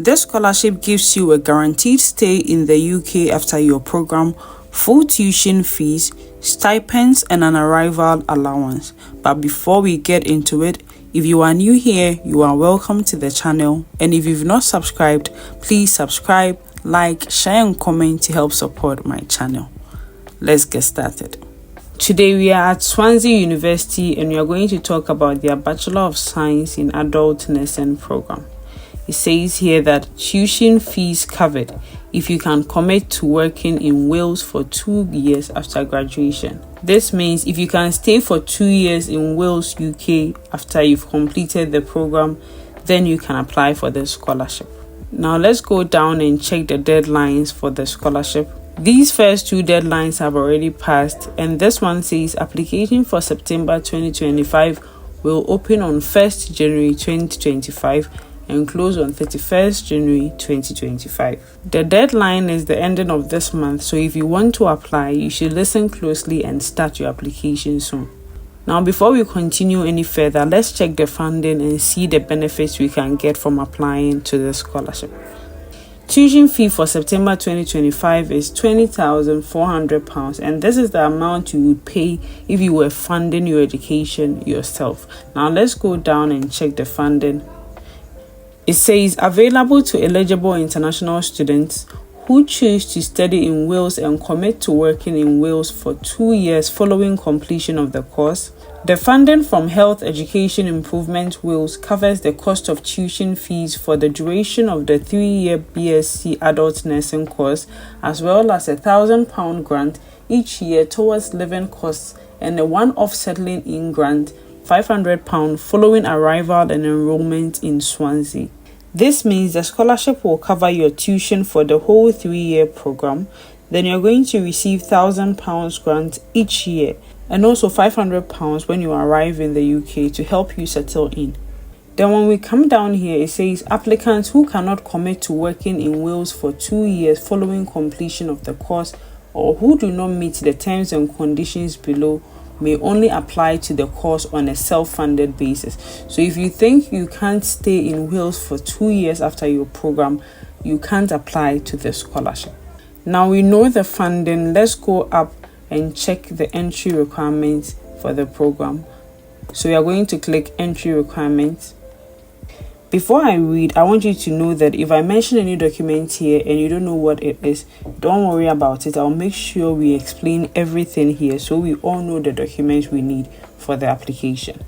This scholarship gives you a guaranteed stay in the UK after your program, full tuition fees, stipends, and an arrival allowance. But before we get into it, if you are new here, you are welcome to the channel. And if you've not subscribed, please subscribe, like, share, and comment to help support my channel. Let's get started. Today we are at Swansea University and we are going to talk about their Bachelor of Science in Adult Nursing program. It says here that tuition fees covered if you can commit to working in Wales for 2 years after graduation. This means if you can stay for 2 years in Wales, UK after you've completed the program, then you can apply for the scholarship. Now let's go down and check the deadlines for the scholarship. These first two deadlines have already passed, and this one says application for September 2025 will open on 1st January 2025 and close on 31st January 2025. The deadline is the ending of this month, so if you want to apply, you should listen closely and start your application soon. Now, before we continue any further, let's check the funding and see the benefits we can get from applying to the scholarship. Tuition fee for September 2025 is £20,400, and this is the amount you would pay if you were funding your education yourself. Now, let's go down and check the funding. It says available to eligible international students who choose to study in Wales and commit to working in Wales for 2 years following completion of the course. The funding from Health Education Improvement Wales covers the cost of tuition fees for the duration of the 3-year BSc Adult Nursing course, as well as £1,000 grant each year towards living costs and a one-off settling in grant, £500 following arrival and enrollment in Swansea. This means the scholarship will cover your tuition for the whole 3-year program. Then you're going to receive £1,000 grant each year and also £500 when you arrive in the UK to help you settle in. Then when we come down here, it says applicants who cannot commit to working in Wales for 2 years following completion of the course or who do not meet the terms and conditions below may only apply to the course on a self-funded basis. So if you think you can't stay in Wales for 2 years after your program, you can't apply to the scholarship. Now we know the funding. Let's go up and check the entry requirements for the program. So we are going to click entry requirements. Before I read, I want you to know that if I mention any document here and you don't know what it is, don't worry about it. I'll make sure we explain everything here so we all know the documents we need for the application.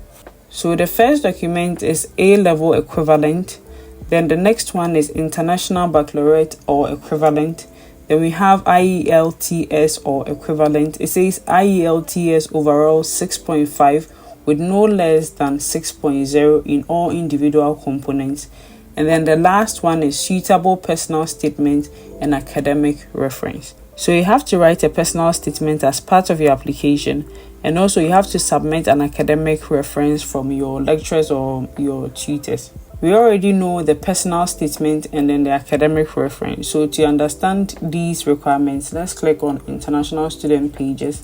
So the first document is A-level equivalent. Then the next one is International Baccalaureate or equivalent. Then we have IELTS or equivalent. It says IELTS overall 6.5 with no less than 6.0 in all individual components. And then the last one is suitable personal statement and academic reference. So you have to write a personal statement as part of your application, and also you have to submit an academic reference from your lecturers or your tutors. We already know the personal statement and then the academic reference. So to understand these requirements, let's click on international student pages.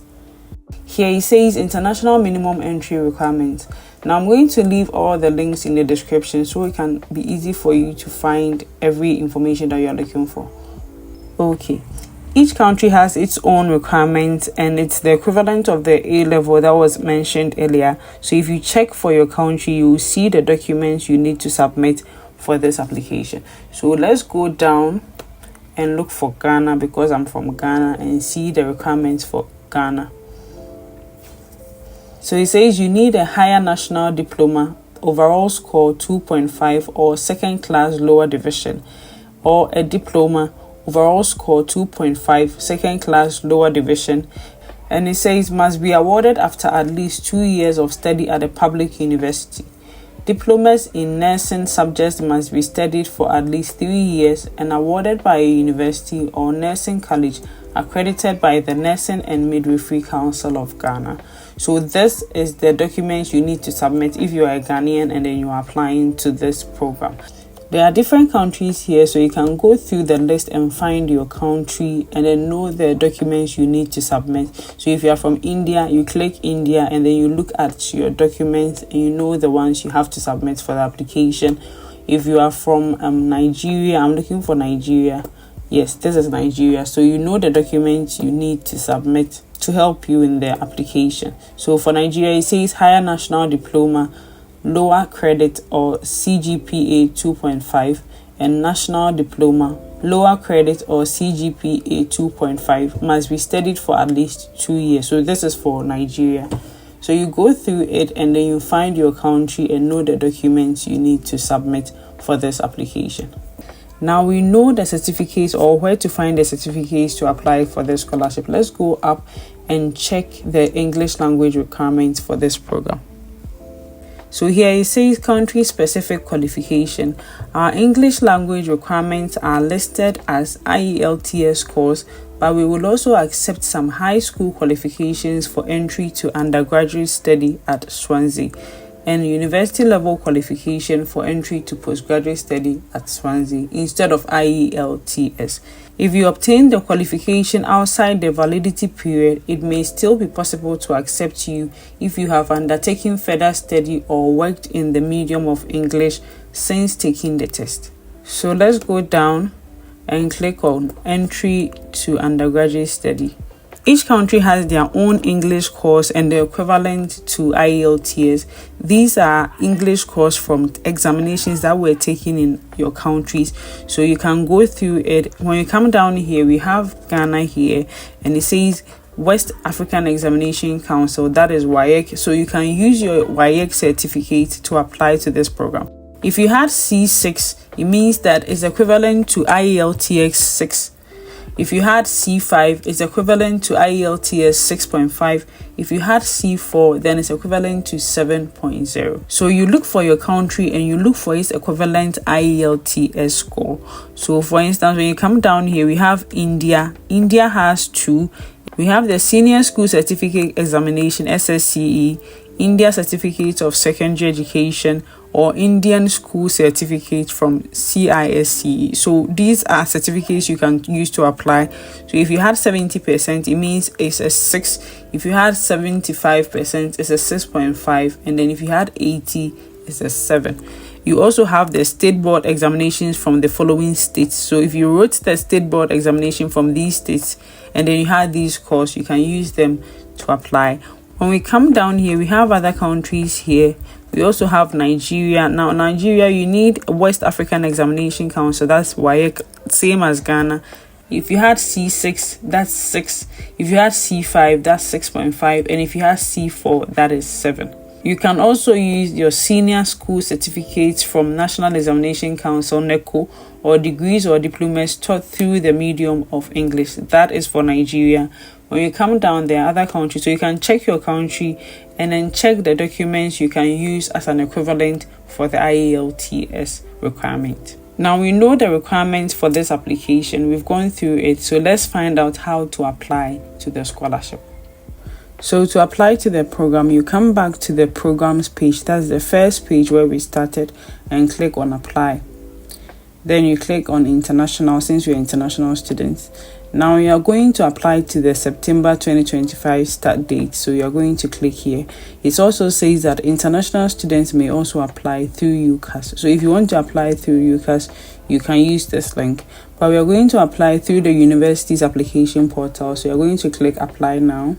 Here it says international minimum entry requirements. Now I'm going to leave all the links in the description so it can be easy for you to find every information that you're looking for. Okay. Each country has its own requirements and it's the equivalent of the A-level that was mentioned earlier. So if you check for your country, you will see the documents you need to submit for this application. So let's go down and look for Ghana because I'm from Ghana and see the requirements for Ghana. So it says you need a higher national diploma, overall score 2.5 or second class lower division, or a diploma, overall score 2.5, second class lower division. And it says must be awarded after at least 2 years of study at a public university. Diplomas in nursing subjects must be studied for at least 3 years and awarded by a university or nursing college accredited by the Nursing and Midwifery Council of Ghana. So this is the document you need to submit if you are a Ghanaian and then you are applying to this program. There are different countries here, so you can go through the list and find your country and then know the documents you need to submit. So if you are from India, you click India and then you look at your documents and you know the ones you have to submit for the application. If you are from Nigeria, I'm looking for Nigeria. Yes, this is Nigeria. So you know the documents you need to submit to help you in the application. So for Nigeria, it says higher national diploma, lower credit or CGPA 2.5, and national diploma, lower credit or CGPA 2.5 must be studied for at least 2 years. So this is for Nigeria. So you go through it and then you find your country and know the documents you need to submit for this application. Now we know the certificates or where to find the certificates to apply for the scholarship. Let's go up and check the English language requirements for this program. So here it says country specific qualification. Our English language requirements are listed as IELTS scores, but we will also accept some high school qualifications for entry to undergraduate study at Swansea, and university level qualification for entry to postgraduate study at Swansea instead of IELTS. If you obtain the qualification outside the validity period, it may still be possible to accept you if you have undertaken further study or worked in the medium of English since taking the test. So let's go down and click on entry to undergraduate study. Each country has their own English course and the equivalent to IELTS. These are English course from examinations that were taken in your countries. So you can go through it. When you come down here, we have Ghana here and it says West African Examination Council, that is WAEC. So you can use your WAEC certificate to apply to this program. If you had C6, it means that it's equivalent to IELTS 6. If you had C5, it's equivalent to IELTS 6.5. If you had C4, then it's equivalent to 7.0. So you look for your country and you look for its equivalent IELTS score. So for instance, when you come down here, we have India. India has 2. We have the Senior School Certificate Examination, SSCE, India Certificate of Secondary Education, or Indian School Certificate from CISCE. So these are certificates you can use to apply. So if you had 70%, it means it's a 6. If you had 75%, it's a 6.5. And then if you had 80, it's a 7. You also have the state board examinations from the following states. So if you wrote the state board examination from these states and then you had these scores, you can use them to apply. When we come down here, we have other countries here. We also have Nigeria. Now, Nigeria, you need West African Examination Council. That's WAEC, same as Ghana. If you had C6, that's 6. If you had C5, that's 6.5. And if you had C4, that is 7. You can also use your senior school certificates from National Examination Council, NECO, or degrees or diplomas taught through the medium of English. That is for Nigeria. When you come down, there are other countries. So you can check your country and then check the documents you can use as an equivalent for the IELTS requirement. Now we know the requirements for this application. We've gone through it. So let's find out how to apply to the scholarship. So to apply to the program, you come back to the programs page. That's the first page where we started, and click on apply. Then you click on international, since you're international students. Now you are going to apply to the September 2025 start date. So you are going to click here. It also says that international students may also apply through UCAS. So if you want to apply through UCAS, you can use this link. But we are going to apply through the university's application portal. So you're going to click apply now.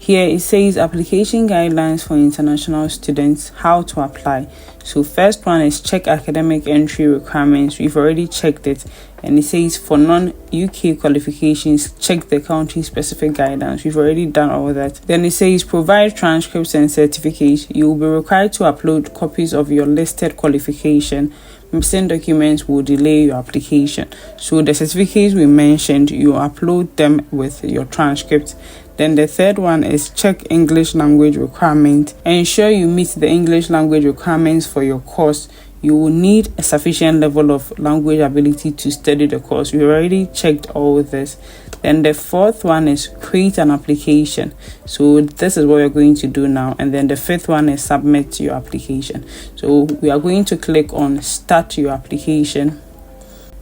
Here it says application guidelines for international students, how to apply. So first one is check academic entry requirements. We've already checked it. And it says for non-UK qualifications, check the country specific guidance. We've already done all that. Then it says provide transcripts and certificates. You will be required to upload copies of your listed qualification. Missing documents will delay your application. So the certificates we mentioned, you upload them with your transcript. Then the third one is check English language requirement. Ensure you meet the English language requirements for your course. You will need a sufficient level of language ability to study the course. We already checked all this. Then the fourth one is create an application. So this is what we're going to do now. And then the fifth one is submit your application. So we are going to click on start your application.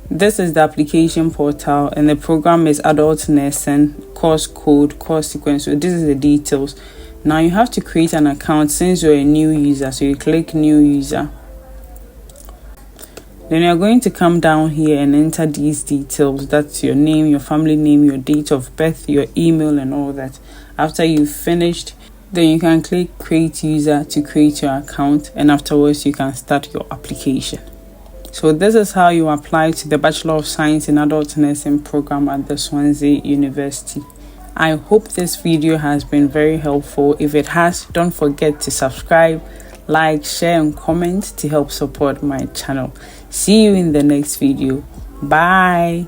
This is the application portal, and the program is adult nursing, course code, course sequence. So this is the details. Now you have to create an account since you're a new user. So you click new user. Then you're going to come down here and enter these details. That's your name, your family name, your date of birth, your email, and all that. After you've finished, then you can click create user to create your account, and afterwards you can start your application. So this is how you apply to the Bachelor of Science in Adult Nursing program at the Swansea University. I hope this video has been very helpful. If it has, don't forget to subscribe, like, share, and comment to help support my channel. See you in the next video. Bye.